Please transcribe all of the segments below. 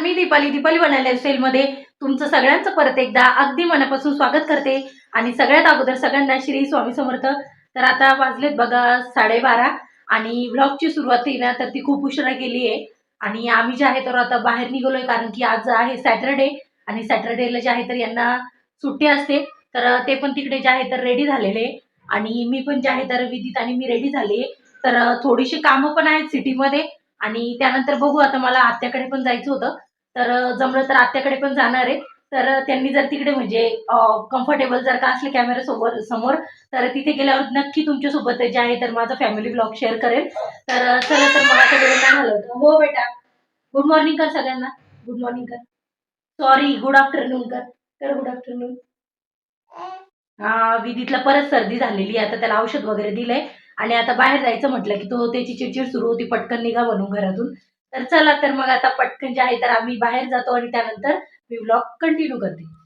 मी दीपाली बनायला लाईफस्टाईलमध्ये तुमचं सगळ्यांचं परत एकदा अगदी मनापासून स्वागत करते. आणि सगळ्यात अगोदर सगळ्यांना श्री स्वामी समर्थ. तर आता वाजलेत बघा 12:30 आणि व्लॉगची सुरुवात आहे ना तर ती खूप उशिरा केली आहे. आणि आम्ही जे आहे तर आता बाहेर निघालोय कारण की आज आहे सॅटरडे आणि सॅटरडेला जे आहे तर यांना सुट्टी असते. तर ते पण तिकडे जे आहे तर रेडी झालेले आणि मी पण जे आहे तर विदित आणि मी रेडी झाले. तर थोडीशी कामं पण आहेत सिटीमध्ये आणि त्यानंतर बघू. आता मला आत्याकडे पण जायचं होतं तर जमलं तर आत्याकडे पण जाणार आहे. तर त्यांनी जर तिकडे म्हणजे कम्फर्टेबल जर का असले कॅमेरा समोर तर तिथे गेल्यावर नक्की तुमच्यासोबत जे आहे तर माझा फॅमिली ब्लॉग शेअर करेल. तर चला तर मग आता वेळ नाही घालवत. हो बेटा, गुड मॉर्निंग कर सगळ्यांना. गुड मॉर्निंग कर. सॉरी, गुड आफ्टरनून कर. कर गुड आफ्टरनून. विधीतला परत सर्दी झालेली आहे. आता त्याला औषध वगैरे दिलंय आणि आता बाहेर जायचं म्हटलं की तो त्याची चिडचिड सुरू होती, पटकन निघा म्हणून घरातून. तर चला तर मग आता पटकन जे आहे तर आम्ही बाहेर जातो आणि त्यानंतर मी व्लॉग कंटिन्यू करते.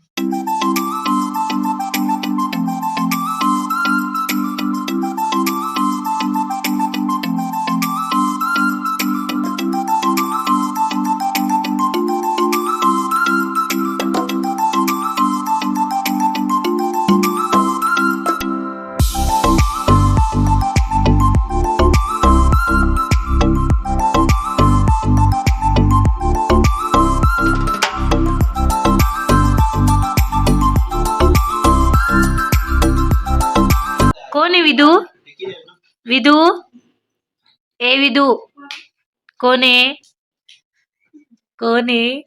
कोण आहे विदू? विदू, ए विदू, कोण आहे? कोण आहे?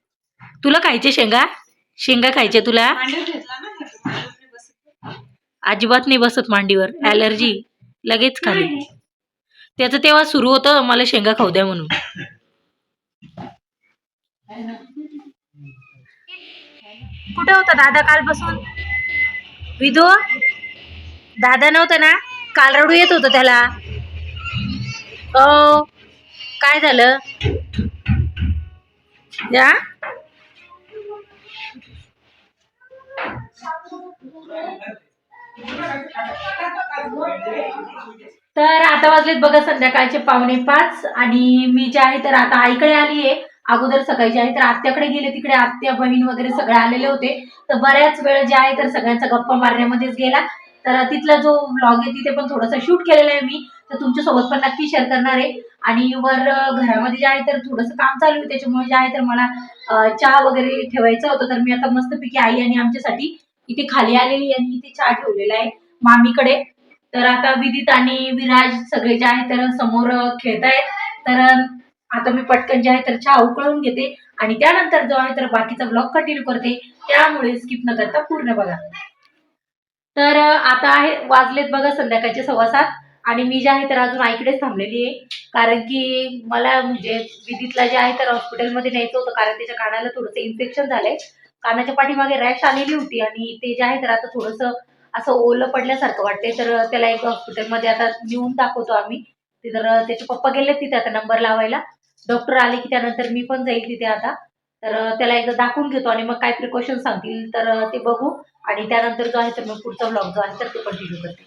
तुला खायचे शेंगा? शेंगा खायचे तुला? अजिबात नाही बसत मांडीवर, ॲलर्जी लगेच खाली. त्याचं तेव्हा सुरू होतं मला शेंगा खाऊ द्या म्हणून. कुठे होता दादा कालपासून? विदू, दादा नव्हता ना काल? रडू येत होतं त्याला. ओ काय झालं या? तर आता वाजलेत बघा संध्याकाळचे 4:45 आणि मी जे आहे तर आता आईकडे आली आहे. अगोदर सकाळी जे आहे तर आत्याकडे गेले, तिकडे आत्या बहीण वगैरे सगळे आलेले होते. तर बऱ्याच वेळ जे आहे तर सगळ्यांचा गप्पा मारण्यामध्येच गेला. तर तिथला जो व्लॉग आहे तिथे पण थोडासा शूट केलेला आहे मी, तर तुमच्यासोबत पण नक्की शेअर करणार आहे. आणि वर घरामध्ये जे आहे तर थोडंसं काम चालू आहे, त्याच्यामुळे जे आहे तर मला चहा वगैरे ठेवायचं होतं. तर मी आता मस्तपैकी आई आणि आमच्यासाठी इथे खाली आलेली आणि इथे चहा ठेवलेला आहे मामीकडे. तर आता विदित आणि विराज सगळे जे आहे तर समोर खेळतायत. तर आता मी पटकन जे आहे तर चहा उकळून घेते आणि त्यानंतर जो आहे तर बाकीचा ब्लॉग कंटिन्यू करते. त्यामुळे स्किप न करता पूर्ण बघा. तर आता आहे वाजलेत बघा संध्याकाळचे 7:15 आणि मी जे आहे तर अजून आईकडेच थांबलेली आहे. कारण की मला म्हणजे विदितला जे आहे तर हॉस्पिटलमध्ये न्यायचं होतं कारण त्याच्या कानाला थोडंसं इन्फेक्शन झालंय. कानाच्या पाठीमागे रॅश आलेली होती आणि ते जे आहे तर आता थोडंसं असं ओलं पडल्यासारखं वाटते. तर त्याला एक हॉस्पिटलमध्ये आता नेऊन दाखवतो आम्ही. ते तर त्याचे पप्पा गेले तिथे आता नंबर लावायला. डॉक्टर आले की त्यानंतर मी पण जाईल तिथे आता. तर त्याला एकदा दाखवून घेतो आणि मग काय प्रिकॉशन सांगतील तर ते बघू आणि त्यानंतर जो आहे तर मग पुढचा व्लॉग जो आहे तर तो कंटिन्यू करते.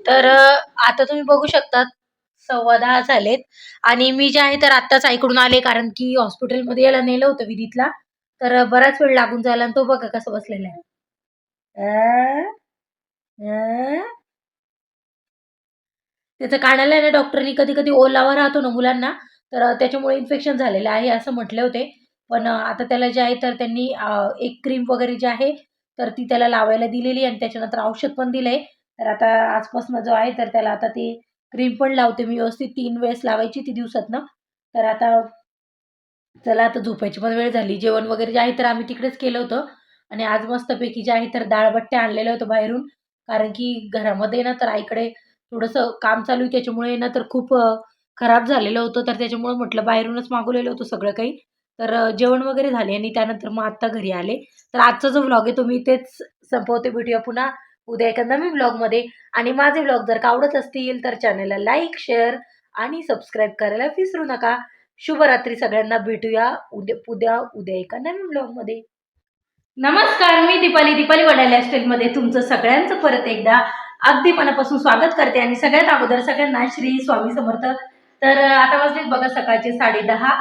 तर आता तुम्ही बघू शकता 10:15 झालेत आणि मी जे आहे तर आत्ताच आईकडून आले कारण की हॉस्पिटलमध्ये याला नेलं होतं विदितला. तर बराच वेळ लागून जायला आणि तो बघा कसं बसलेला आहे. त्याचं कानाला आहे ना डॉक्टरनी कधी कधी ओलावा राहतो ना मुलांना, तर त्याच्यामुळे इन्फेक्शन झालेलं आहे असं म्हटले होते. पण आता त्याला जे आहे तर त्यांनी एक क्रीम वगैरे जी आहे तर ती त्याला लावायला दिलेली आणि त्याच्यानंतर औषध पण दिलंय. तर आता आजपासून जो आहे तर त्याला आता ती क्रीम पण लावते मी व्यवस्थित 3 वेळेस लावायची ती दिवसातनं. तर आता चला आता झोपायची पण वेळ झाली. जेवण वगैरे जे आहे तर आम्ही तिकडेच केलं होतं आणि आज मस्तपैकी जे आहे तर डाळ-बट्ट्या आणलेल्या होत्या बाहेरून. कारण की घरामध्ये ना तर आईकडे थोडंसं काम चालू आहे त्याच्यामुळे ना तर खूप खराब झालेलं होतं. तर त्याच्यामुळे म्हटलं बाहेरूनच मागवलेलं होतं सगळं काही. तर जेवण वगैरे झाले आणि त्यानंतर मग आत्ता घरी आले. तर आजचा जो व्लॉग आहे तो मी इथेच संपवते. भेटूया पुन्हा उद्या एका नवीन व्लॉगमध्ये. आणि माझे व्लॉग जर का आवडत असतील तर चॅनलला लाईक, शेअर आणि सबस्क्राईब करायला विसरू नका. शुभरात्री सगळ्यांना. भेटूया उद्या एका नवीन ब्लॉग मध्ये. नमस्कार, मी दीपाली वडाल्या मध्ये तुमचं सगळ्यांचं परत एकदा अगदी मनापासून स्वागत करते. आणि सगळ्यात अगोदर सगळ्यांना श्री स्वामी समर्थ. तर आता वाजलेत बघा सकाळचे 10:30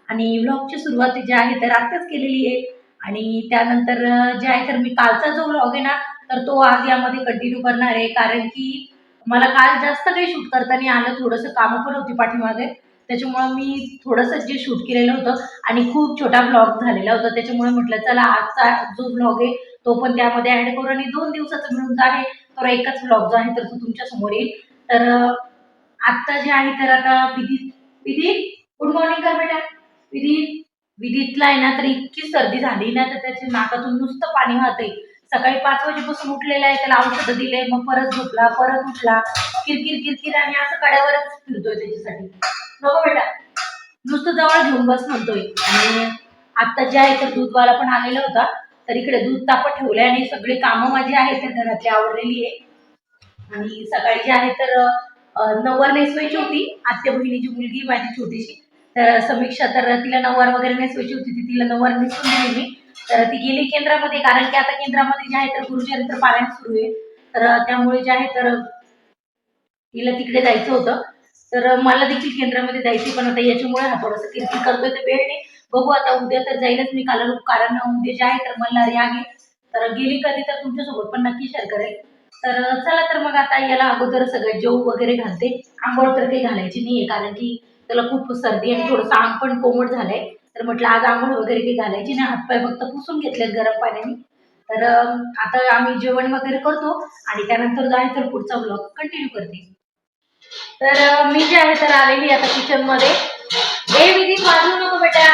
आणि व्लॉगची सुरुवात जी आहे तर आत्ताच केलेली आहे. आणि त्यानंतर जे आहे तर मी कालचा जो व्लॉग आहे ना तर तो आज यामध्ये कंटिन्यू करणार आहे, कारण की मला काल जास्त काही शूट करता नाही आलं. थोडंसं कामं पण होती पाठीमागे, त्याच्यामुळं मी थोडंसं जे शूट केलेलं होतं आणि खूप छोटा ब्लॉग झालेला होता. त्याच्यामुळे म्हटलं चला आजचा जो ब्लॉग आहे तो पण त्यामध्ये ऍड करू. आणि 2 दिवसाचा मिळून आहे तर एकच ब्लॉग जो आहे तर तो तुमच्या समोर येईल. तर आत्ता जे आहे तर आता विधी गुड मॉर्निंग कर बेटा. विधीतला आहे ना तर इतकी सर्दी झाली ना तर त्याच्या नाकातून नुसतं पाणी वाहतंय. सकाळी 5 वाजेपासून उठलेला आहे, त्याला औषधं दिले, मग परत झोपला, परत उठला, किरकिर किरकिर आणि असं कड्यावरच फिरतोय त्याच्यासाठी. नको बेटा, नुसतं जवळ घेऊन बस म्हणतोय. आणि आता जे आहे तर दूधवाला पण आलेला होता, तर इकडे दूध तापत ठेवलंय आणि सगळे कामं माझी आहेत तर घरातली आवडलेली आहे. आणि सकाळी जे आहे तर नऊवार नेसवायची होती. आत्या बहिणीची मुलगी माझी छोटीशी, तर समीक्षा, तर तिला नऊवार वगैरे नेसवायची होती, ती तिला नऊवार नेसून दिली मी. तर ती गेली केंद्रामध्ये, कारण की आता केंद्रामध्ये जे आहे तर गुरुचरित्र पारायण सुरू आहे. तर त्यामुळे जे आहे तर तिला तिकडे जायचं होतं. तर मला देखील केंद्रामध्ये जायची, पण आता याच्यामुळे हा थोडंसं किरकिर करतोय तर वेळ नाही. बघू आता उद्या तर जाईलच मी, कारण उद्या जे आहे तर मल्हारी आहे. तर गेली कधी तर तुमच्यासोबत पण नक्की शेअर करेल. तर चला तर मग आता याला अगोदर सगळं जेवू वगैरे घालते. आंघोळ तर काही घालायची नाहीये, कारण की त्याला खूप सर्दी आणि थोडंसं अंग पण कोमट झालंय. तर म्हटलं आज आंघोळ वगैरे काही घालायची नाही, हातपाय फक्त पुसून घेतलेत गरम पाण्याने. तर आता आम्ही जेवण वगैरे करतो आणि त्यानंतर जो आहे तर पुढचा ब्लॉग कंटिन्यू करते. तर मी जे आहे तर आलेली आता किचन मध्ये. हे विधीत वाजवू नको बेटा,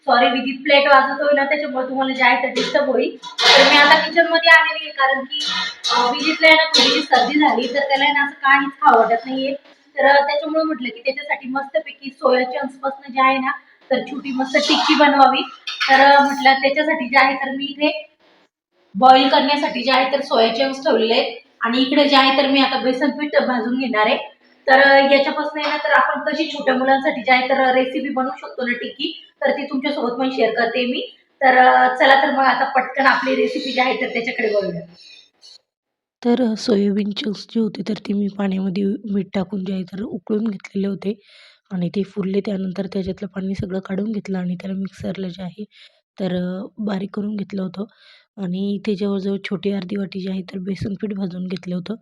सॉरी विधीत प्लेट वाजवतोय ना त्याच्यामुळे तुम्हाला जे आहे तर डिस्टर्ब होईल. तर मी आता किचन मध्ये आलेली आहे, कारण की विधीतला आहे ना थोडीशी सर्दी झाली, तर त्याला ना असं काहीच खावं वाटत नाहीये. तर त्याच्यामुळे म्हटलं की त्याच्यासाठी मस्तपैकी सोया चंक्स पासून जे आहे ना तर छोटी मस्त टिक्की बनवावी. तर म्हटलं त्याच्यासाठी जे आहे तर मी इथे बॉईल करण्यासाठी जे आहे तर सोया चंक्स ठेवलेले आहेत. आणि इकडे जे आहे तर मी आता बेसन पीठ भाजून घेणार आहे. तर याच्यापासून आहे ना तर आपण कशी छोट्या मुलांसाठी जे आहे तर रेसिपी बनवू शकतो ना टिक्की, तर ती तुमच्यासोबत पण शेअर करते मी. तर चला तर मग आता पटकन आपली रेसिपी जी आहे तर त्याच्याकडे वळूया. तर सोयाबीन चंक्स जे होते तर ते मी पाण्यामध्ये मीठ टाकून जे आहे तर उकळून घेतलेले होते आणि ते फुलले. त्यानंतर त्याच्यातलं पाणी सगळं काढून घेतलं आणि त्याला मिक्सरला जे आहे तर बारीक करून घेतलं होतं. आणि इथे जवळजवळ छोटी अर्धी वाटी जी आहे तर बेसन पीठ भाजून घेतलं होतं.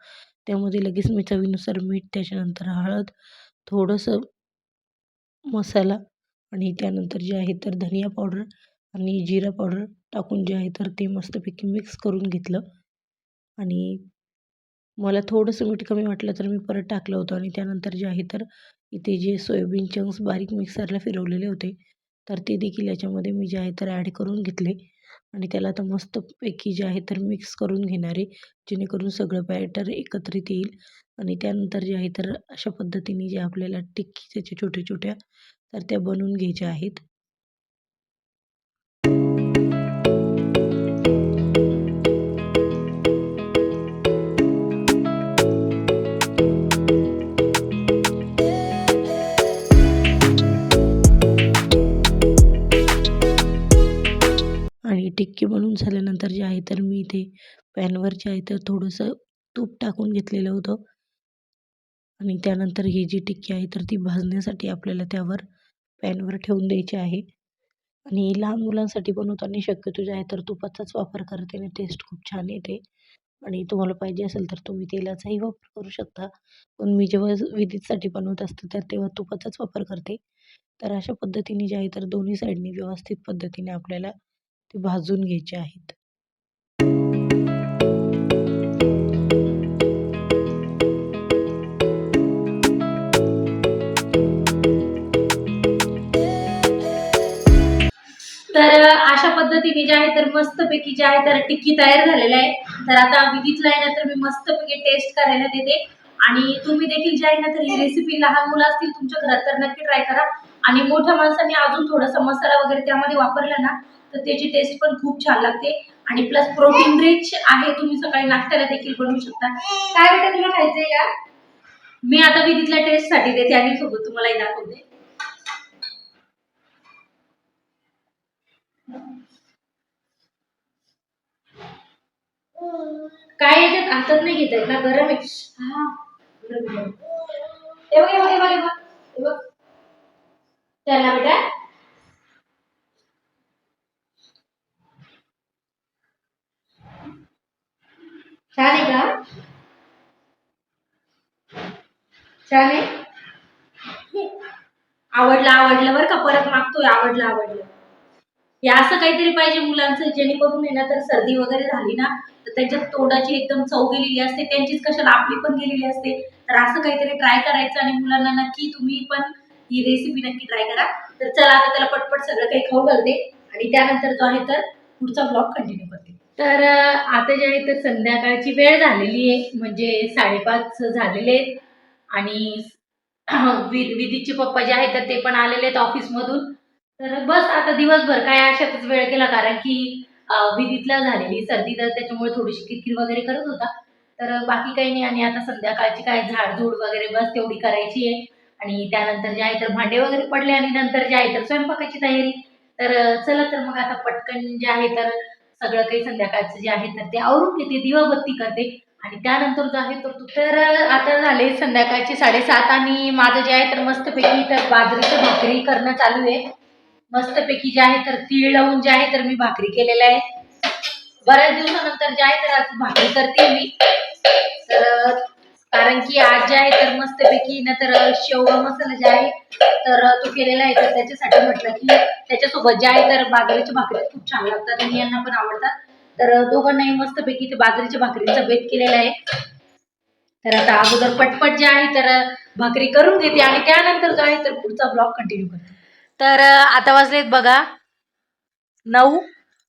त्यामध्ये लगेच मी चवीनुसार मीठ, त्याच्यानंतर हळद, थोडंसं मसाला आणि त्यानंतर जे आहे तर धनिया पावडर आणि जिरा पावडर टाकून जे आहे तर ते मस्तपैकी मिक्स करून घेतलं. आणि मला थोडंसं मीठ कमी वाटलं तर मी परत टाकलं होतं. आणि त्यानंतर जे आहे तर इथे जे सोयाबीन चंक्स बारीक मिक्सरला फिरवलेले होते तर ते देखील याच्यामध्ये मी जे आहे तर ॲड करून घेतले. आणि त्याला आता मस्तपैकी जे आहे तर मिक्स करून घेणार आहे, जेणेकरून सगळं बॅटर एकत्रित येईल. आणि त्यानंतर जे आहे तर अशा पद्धतीने जे आपल्याला टिक्की त्याच्या छोट्या-छोट्या तर त्या बनवून घ्यायच्या आहेत. आणि टिक्की बनवून झाल्यानंतर जे आहे तर मी इथे पॅनवर जे आहे तर थोडंसं तूप टाकून घेतलेलं होतं. आणि त्यानंतर ही जी टिक्की आहे तर ती भाजण्यासाठी आपल्याला त्यावर पॅनवर ठेवून द्यायची आहे. आणि लहान मुलांसाठी बनवताना शक्यतो जे आहे तर तुपाचाच वापर करते आणि टेस्ट खूप छान येते. आणि तुम्हाला पाहिजे असेल तर तुम्ही तेलाचाही वापर करू शकता. पण मी जेव्हा विधीसाठी बनवत असते तर तेव्हा तुपाचाच वापर करते. तर अशा पद्धतीने जे आहे तर दोन्ही साईडनी व्यवस्थित पद्धतीने आपल्याला ते भाजून घ्यायचे आहेत. तर अशा पद्धतीने जे आहे तर मस्तपैकी जे आहे तर टिक्की तयार झालेला आहे. तर आता विधीतला आहे ना तर मी मस्तपैकी टेस्ट करायला देते. आणि तुम्ही देखील जे आहे ना तर ही रेसिपी लहान मुलं असतील तुमच्या घरात तर नक्की ट्राय करा. आणि मोठ्या माणसांनी अजून थोडासा मसाला वगैरे त्यामध्ये वापरला ना तर त्याची टेस्ट पण खूप छान लागते. आणि प्लस प्रोटीन रिच आहे, तुम्ही सकाळी नाश्त्याला देखील बनवू शकता. काय बेटा तुला खायचंय का? मी आता विधीतल्या टेस्ट साठी देते आणि सोबत तुम्हालाही दाखवते. काय याच्यात हातात नाही घेत आहेत ना, गरम आहे. हा, गरम आहे. हे बघ, हे बघ, हे बघ, हे बघ, हे बघ. चला बेटा. छान आहे का? छान आहे. आवडलं आवडलं बरं का, परत मागतोय आवडलं आवडलं. हे असं काहीतरी पाहिजे मुलांचं, जेणेकरून आहे ना तर सर्दी वगैरे झाली ना तर त्यांच्या तोंडाची एकदम चव गेलेली असते, त्यांचीच कशाला आपली पण गेलेली असते. तर असं काहीतरी ट्राय करायचं आणि मुलांना नक्की तुम्ही पण ही रेसिपी नक्की ट्राय करा. तर चला आता त्याला पटपट सगळं काही खाऊ घालते आणि त्यानंतर जो आहे तर पुढचा ब्लॉग कंटिन्यू करते. तर आता जे आहे तर संध्याकाळची वेळ झालेली आहे, म्हणजे 5:30 झालेले आहेत आणि विधीचे पप्पा जे आहेत तर ते पण आलेले आहेत ऑफिसमधून. तर बस आता दिवसभर काय अशातच वेळ गेला, कारण की विधीतला झालेली सर्दी, तर त्याच्यामुळे थोडीशी किरकिर वगैरे करत होता. तर बाकी काही नाही आणि आता संध्याकाळची काय झाडझूड वगैरे बस तेवढी करायची आहे आणि त्यानंतर जे आहे तर भांडे वगैरे पडले आणि नंतर जे आहे तर स्वयंपाकाची तयारी. तर चला तर मग आता पटकन जे आहे तर सगळं काही संध्याकाळचं जे आहे तर ते आवरून घेते, दिवाबत्ती करते आणि त्यानंतर जो आहे तर आता झाले संध्याकाळचे 7:30 आणि माझं जे आहे तर मस्तपैकी तर बाजरीची भाकरी करणं चालू आहे. मस्तपैकी जे आहे तर तीळ लावून जे आहे तर मी भाकरी केलेल्या आहे. बऱ्याच दिवसानंतर जे आहे तर आज भाकरी करते मी. तर कारण की आज जे आहे तर मस्तपैकी ना तर शेवगा मसाला जे आहे तर तो केलेला आहे, तर त्याच्यासाठी म्हटलं की त्याच्यासोबत जे आहे तर बाजरीच्या भाकरी खूप छान लागतात आणि यांना पण आवडतात. तर दोघांनाही मस्तपैकी ते बाजरीच्या भाकरीचा बेत केलेला आहे. तर आता अगोदर पटपट जे आहे तर भाकरी करून घेते आणि त्यानंतर जो आहे तर पुढचा ब्लॉग कंटिन्यू करते. तर आता वाजलेत बघा 9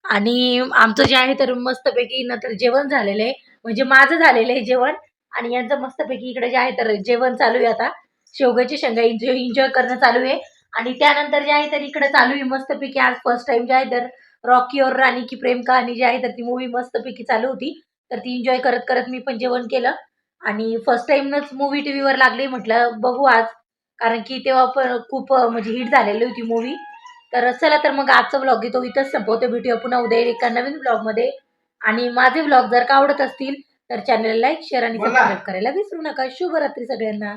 आणि आमचं जे आहे तर मस्तपैकी नंतर जेवण झालेलं आहे, म्हणजे माझं झालेलं आहे जेवण आणि यांचं मस्तपैकी इकडे जे आहे तर जेवण चालू आहे. आता शेवग्याची शेंगा एन्जॉय एन्जॉय करणं चालू आहे आणि त्यानंतर जे आहे तर इकडे चालू आहे मस्तपैकी आज फर्स्ट टाइम जे आहे तर रॉकी और रानी की प्रेम कहाणी जी आहे तर ती मूवी मस्तपैकी चालू होती. तर ती एन्जॉय करत करत मी पण जेवण केलं आणि फर्स्ट टाइमच मूवी टीव्हीवर लागली, म्हटलं बघू आज, कारण की तेव्हा पण खूप म्हणजे हिट झालेली होती मूवी. तर चला तर मग आजचा व्लॉग घेतो इथंच संपवते. भेटूया पुन्हा उद्या एका नवीन व्लॉगमध्ये आणि माझे व्लॉग जर का आवडत असतील तर चॅनलला लाईक शेअर आणि सबस्क्राईब करायला विसरू नका. शुभरात्री सगळ्यांना.